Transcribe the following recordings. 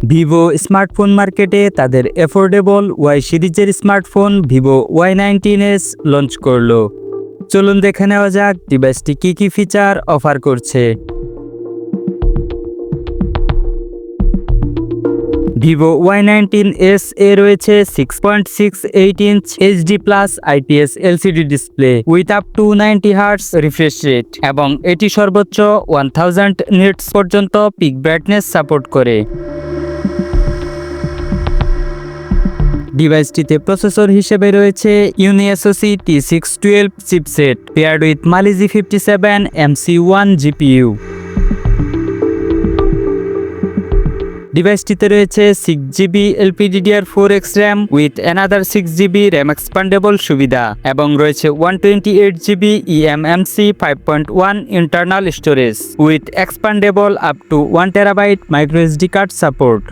Vivo smartphone মার্কেটে তাদের affordable Y সিরিজের স্মার্টফোন ভিভো Y19s লঞ্চ করলো। চলুন দেখে নেওয়া যাক ডিভাইসটি কী ফিচার অফার করছে। ভিভো Y19s এ রয়েছে 6.68 inch HD+ IPS LCD display with up to 90 Hz refresh rate এবং এটি সর্বোচ্চ 1000 নিটস পর্যন্ত পিক ব্রাইটনেস সাপোর্ট করে। ডিভাইসটিতে প্রসেসর হিসেবে রয়েছে UniSoC T612 chipset paired with Mali G57 MC1 GPU। ডিভাইসটিতে রয়েছে 6GB LPDDR4X RAM with another 6GB RAM expandable সুবিধা এবং রয়েছে 128GB eMMC 5.1 internal storage with expandable up to 1TB microSD card support.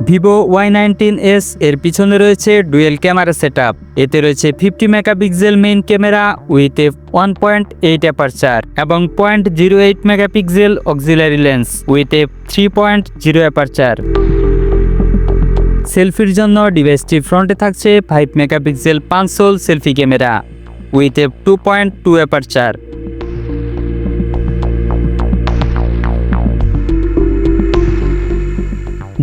Vivo Y19s এর পিছনে রয়েছে dual camera setup. এতে রয়েছে 50 megapixel main camera with 1.8 aperture এবং 0.08 megapixel auxiliary lens with 3.0 aperture. সেলফির জন্য ডিভাইসটি ফ্রন্টে থাকছে 5 মেগাপিক্সেল পাঁচসোল সেলফি ক্যামেরা উইথ 2.2 অ্যাপারচার।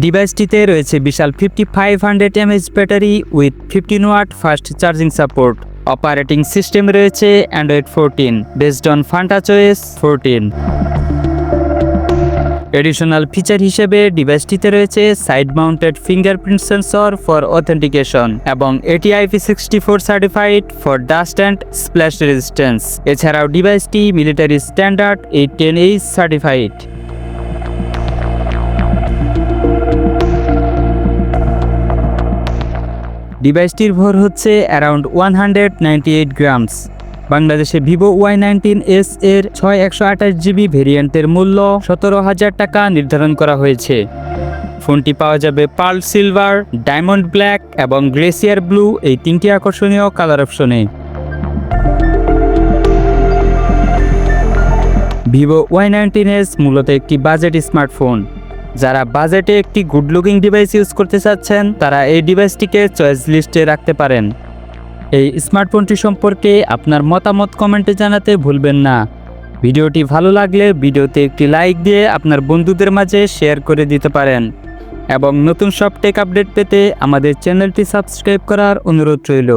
ডিভাইসটিতে রয়েছে বিশাল 5500 mAh battery with 15 watt fast charging support. Operating system রয়েছে Android 14 based on FunTouchOS 14। Additional feature হিসেবে ডিভাইসটিতে রয়েছে side mounted fingerprint sensor for authentication এবং এটি IP64 certified for dust and splash resistance. এছাড়াও ডিভাইসটি মিলিটারি স্ট্যান্ডার্ড 810H সার্টিফাইড। ডিভাইসটির ভর হচ্ছে অ্যারাউন্ড 198 গ্রামস। বাংলাদেশে ভিভো Y19s এর 6128GB ভেরিয়েন্টের মূল্য 17,000 টাকা নির্ধারণ করা হয়েছে। ফোনটি পাওয়া যাবে পার্ল সিলভার, ডায়মন্ড ব্ল্যাক এবং গ্লেসিয়ার ব্লু এই তিনটি আকর্ষণীয় কালার অপশনে। ভিভো Y19s মূলত একটি বাজেট স্মার্টফোন। যারা বাজেটে একটি গুড লুকিং ডিভাইস ইউজ করতে চাচ্ছেন তারা এই ডিভাইসটিকে চয়েস লিস্টে রাখতে পারেন। এই স্মার্টফোনটি সম্পর্কে আপনার মতামত কমেন্টে জানাতে ভুলবেন না। ভিডিওটি ভালো লাগলে ভিডিওতে একটি লাইক দিয়ে আপনার বন্ধুদের মাঝে শেয়ার করে দিতে পারেন এবং নতুন সব টেক আপডেট পেতে আমাদের চ্যানেলটি সাবস্ক্রাইব করার অনুরোধ রইল।